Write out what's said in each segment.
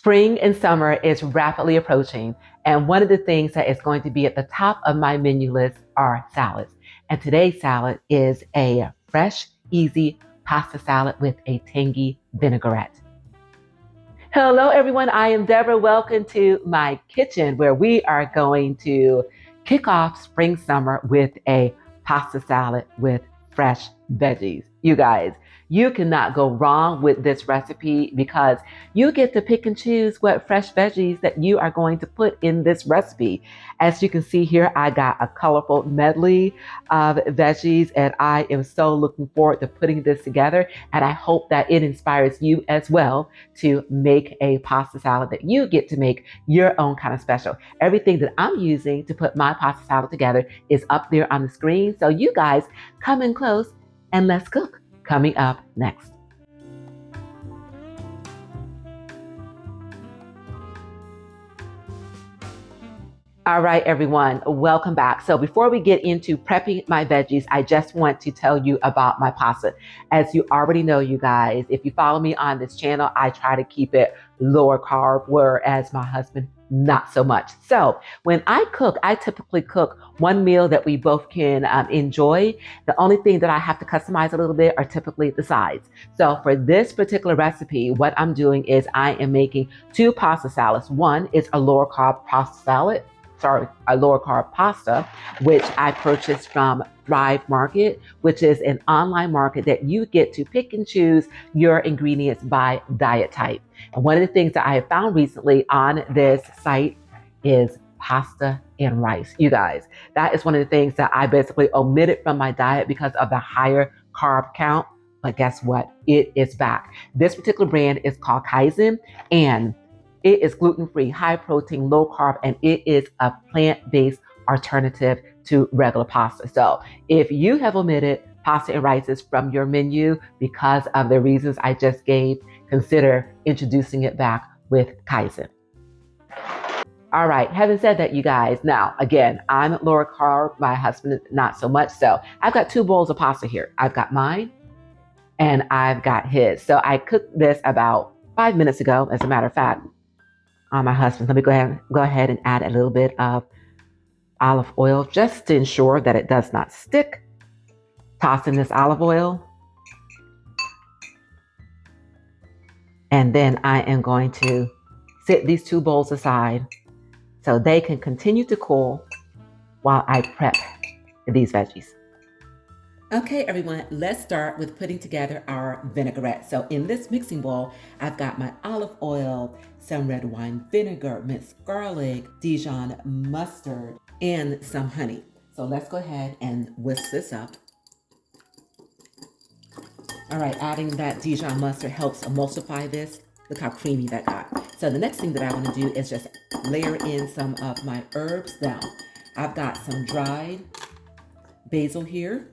Spring and summer is rapidly approaching, and one of the things that is going to be at the top of my menu list are salads. And today's salad is a fresh, easy pasta salad with a tangy vinaigrette. Hello, everyone. I am Deborah. Welcome to my kitchen where we are going to kick off spring summer with a pasta salad with fresh veggies. You guys, you cannot go wrong with this recipe because you get to pick and choose what fresh veggies that you are going to put in this recipe. As you can see here, I got a colorful medley of veggies and I am so looking forward to putting this together. And I hope that it inspires you as well to make a pasta salad that you get to make your own kind of special. Everything that I'm using to put my pasta salad together is up there on the screen. So you guys come in close and let's cook. Coming up next. All right, everyone, welcome back. So before we get into prepping my veggies, I just want to tell you about my pasta. As you already know, you guys, if you follow me on this channel, I try to keep it lower carb, whereas my husband, not so much. So when I cook, I typically cook one meal that we both can enjoy. The only thing that I have to customize a little bit are typically the sides. So for this particular recipe, what I'm doing is I am making two pasta salads. One is a lower carb pasta, which I purchased from Thrive Market, which is an online market that you get to pick and choose your ingredients by diet type. And one of the things that I have found recently on this site is pasta and rice. You guys, that is one of the things that I basically omitted from my diet because of the higher carb count. But guess what? It is back. This particular brand is called Kaizen, and it is gluten-free, high protein, low carb, and it is a plant-based alternative to regular pasta. So if you have omitted pasta and rices from your menu because of the reasons I just gave, consider introducing it back with Kaizen. All right, having said that, you guys, now again, I'm lower carb, my husband not so much. So I've got two bowls of pasta here. I've got mine and I've got his. So I cooked this about 5 minutes ago, as a matter of fact. My husband, let me go ahead and add a little bit of olive oil just to ensure that it does not stick. Toss in this olive oil. And then I am going to set these two bowls aside so they can continue to cool while I prep these veggies. Okay, everyone, let's start with putting together our vinaigrette. So in this mixing bowl, I've got my olive oil, some red wine vinegar, minced garlic, Dijon mustard, and some honey. So let's go ahead and whisk this up. All right, adding that Dijon mustard helps emulsify this. Look how creamy that got. So the next thing that I want to do is just layer in some of my herbs down. I've got some dried basil here.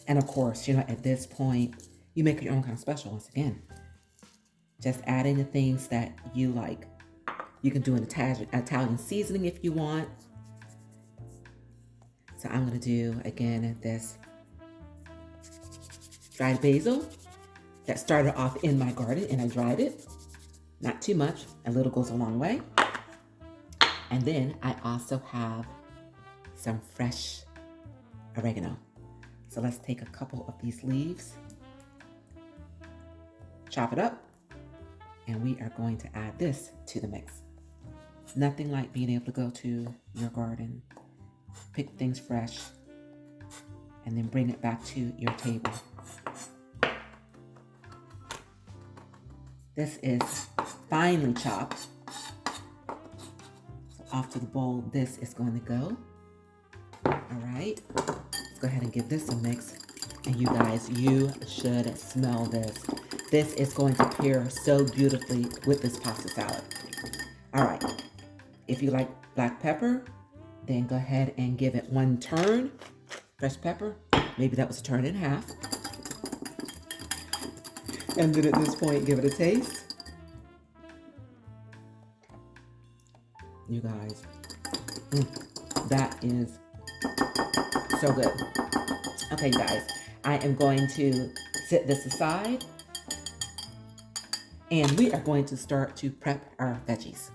And of course, at this point, you make your own kind of special once again. Just add in the things that you like. You can do an Italian seasoning if you want. So I'm going to do, again, this dried basil that started off in my garden and I dried it. Not too much. A little goes a long way. And then I also have some fresh oregano. So let's take a couple of these leaves, chop it up, and we are going to add this to the mix. Nothing like being able to go to your garden, pick things fresh, and then bring it back to your table. This is finely chopped. So off to the bowl, this is going to go. All right. Go ahead and give this a mix. And you guys, you should smell this. This is going to pair so beautifully with this pasta salad. All right. If you like black pepper, then go ahead and give it one turn. Fresh pepper. Maybe that was a turn and a half. And then at this point, give it a taste. You guys, that is so good. Okay, you guys, I am going to set this aside And we are going to start to prep our veggies.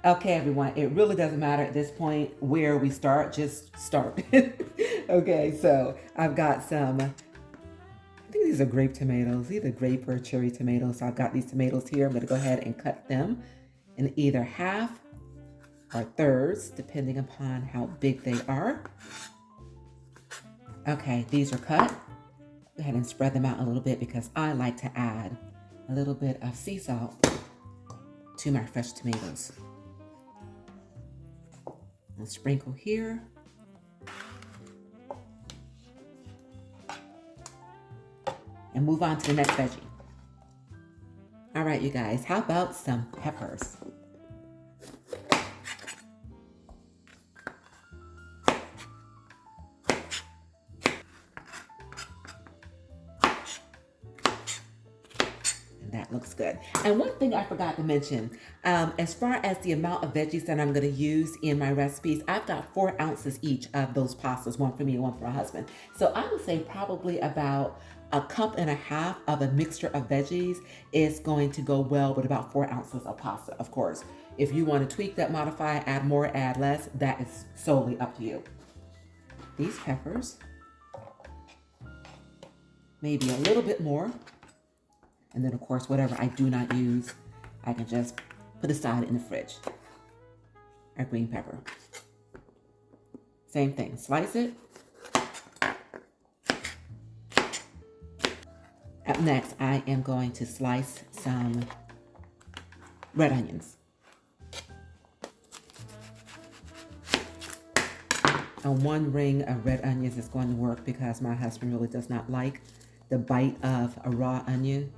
Okay, everyone, it really doesn't matter at this point where we start, just start. Okay, so I've got some, I think these are grape tomatoes, either grape or cherry tomatoes. So I've got these tomatoes here. I'm gonna go ahead and cut them in either half or thirds, depending upon how big they are. Okay, these are cut. Go ahead and spread them out a little bit because I like to add a little bit of sea salt to my fresh tomatoes. I'll sprinkle here. And move on to the next veggie. All right, you guys, how about some peppers? That looks good. And one thing I forgot to mention, as far as the amount of veggies that I'm going to use in my recipes, I've got 4 ounces each of those pastas, one for me and one for my husband. So I would say probably about 1.5 cups of a mixture of veggies is going to go well with about 4 ounces of pasta, of course. If you want to tweak that, modify, add more, add less, that is solely up to you. These peppers, maybe a little bit more. And then, of course, whatever I do not use, I can just put aside in the fridge. Our green pepper. Same thing, slice it. Up next, I am going to slice some red onions. And 1 ring of red onions is going to work because my husband really does not like the bite of a raw onion,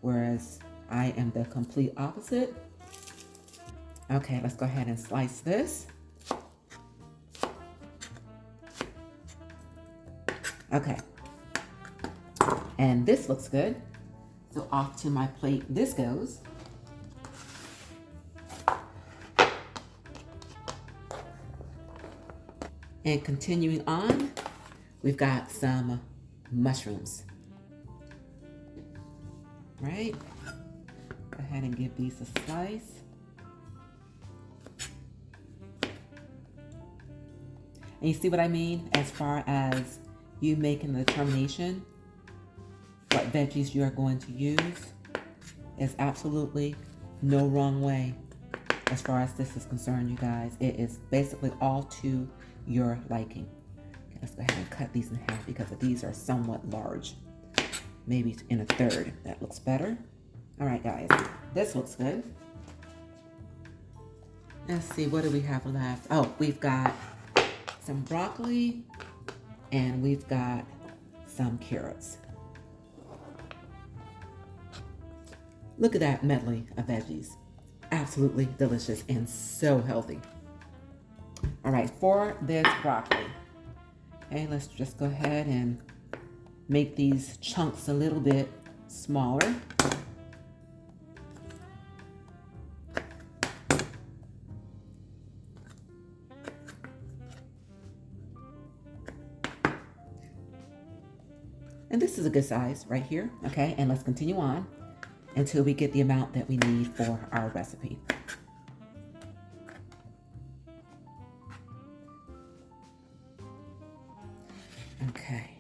whereas I am the complete opposite. Okay, let's go ahead and slice this. Okay. And this looks good. So off to my plate this goes. And continuing on, we've got some mushrooms. Right? Go ahead and give these a slice. And you see what I mean as far as you making the determination what veggies you are going to use. There's absolutely no wrong way as far as this is concerned, you guys. It is basically all to your liking. Okay, let's go ahead and cut these in half because these are somewhat large. Maybe in a third. That looks better. All right, guys, this looks good. Let's see, what do we have left? Oh, we've got some broccoli and we've got some carrots. Look at that medley of veggies. Absolutely delicious and so healthy. All right, for this broccoli, okay, let's just go ahead and make these chunks a little bit smaller. And this is a good size right here, okay? And let's continue on until we get the amount that we need for our recipe. Okay,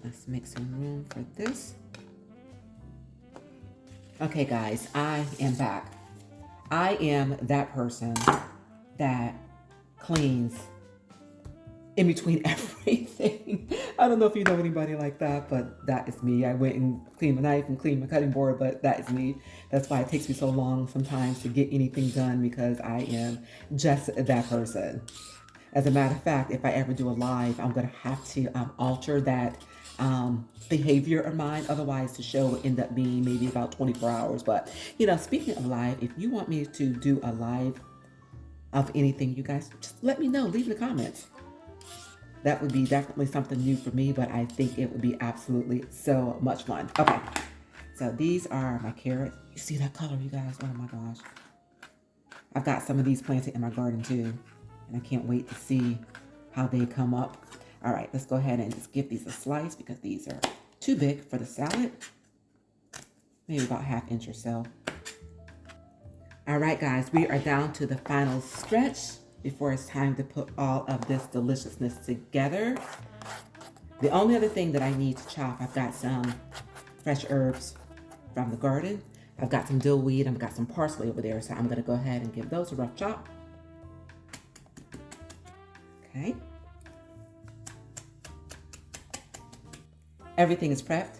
let's make some room for this. Okay, guys, I am back. I am that person that cleans in between everything. I don't know if you know anybody like that, but that is me. I went and cleaned my knife and cleaned my cutting board, but that is me. That's why it takes me so long sometimes to get anything done, because I am just that person. As a matter of fact, if I ever do a live, I'm going to have to alter that behavior of mine. Otherwise, the show will end up being maybe about 24 hours. But, you know, speaking of live, if you want me to do a live of anything, you guys, just let me know. Leave in the comments. That would be definitely something new for me, but I think it would be absolutely so much fun. Okay, so these are my carrots. You see that color, you guys? Oh my gosh. I've got some of these planted in my garden too, and I can't wait to see how they come up. All right, let's go ahead and just give these a slice because these are too big for the salad. maybe about 1/2 inch or so. All right, guys, we are down to the final stretch before it's time to put all of this deliciousness together. The only other thing that I need to chop, I've got some fresh herbs from the garden. I've got some dill weed, I've got some parsley over there, so I'm gonna go ahead and give those a rough chop. Okay. Everything is prepped,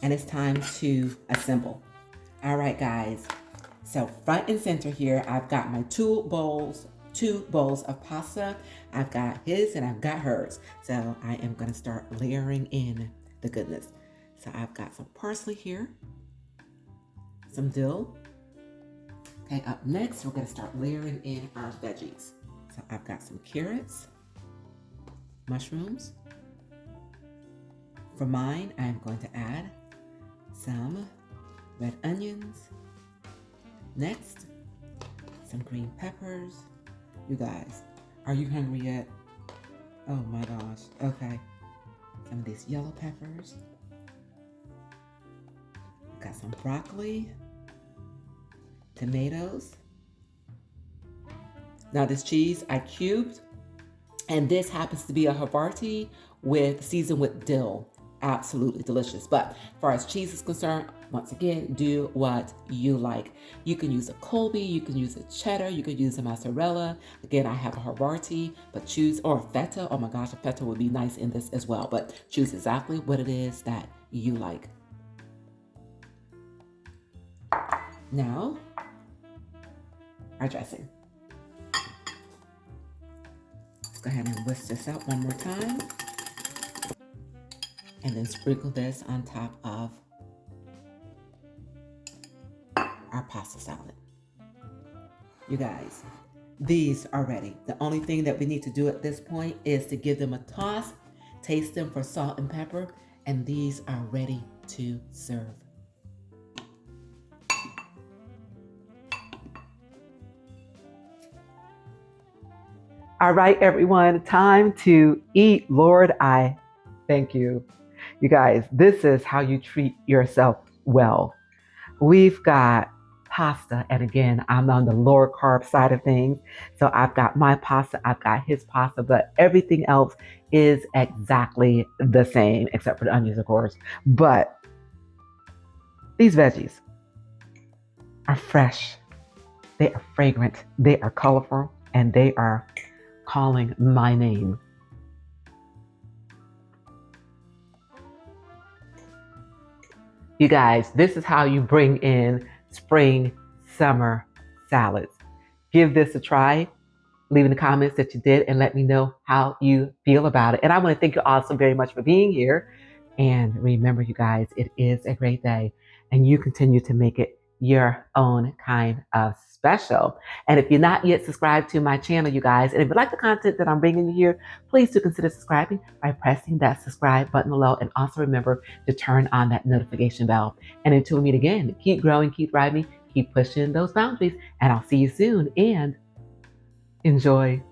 and it's time to assemble. All right, guys. So front and center here, I've got my two bowls of pasta. I've got his and I've got hers. So I am gonna start layering in the goodness. So I've got some parsley here, some dill. Okay, up next, we're gonna start layering in our veggies. So I've got some carrots, mushrooms. For mine, I'm going to add some red onions. Next, some green peppers. You guys, are you hungry yet? Oh my gosh, okay. Some of these yellow peppers. Got some broccoli, tomatoes. Now this cheese I cubed, and this happens to be a Havarti seasoned with dill. Absolutely delicious. But as far as cheese is concerned, once again, do what you like. You can use a Colby, you can use a cheddar, you can use a mozzarella. Again, I have a Havarti, but choose, or feta. Oh my gosh, a feta would be nice in this as well. But choose exactly what it is that you like. Now, our dressing. Let's go ahead and whisk this out one more time. And then sprinkle this on top of our pasta salad. You guys, these are ready. The only thing that we need to do at this point is to give them a toss, taste them for salt and pepper, and these are ready to serve. All right, everyone, time to eat. Lord, I thank you. You guys, this is how you treat yourself well. We've got pasta, and again, I'm on the lower carb side of things. So I've got my pasta, I've got his pasta, but everything else is exactly the same, except for the onions, of course. But these veggies are fresh, they are fragrant, they are colorful, and they are calling my name. You guys, this is how you bring in spring, summer salads. Give this a try. Leave in the comments that you did and let me know how you feel about it. And I want to thank you all so very much for being here. And remember, you guys, it is a great day and you continue to make it your own kind of special. And if you're not yet subscribed to my channel, you guys, and if you like the content that I'm bringing you here, please do consider subscribing by pressing that subscribe button below. And also remember to turn on that notification bell. And until we meet again, keep growing, keep thriving, keep pushing those boundaries, and I'll see you soon and enjoy.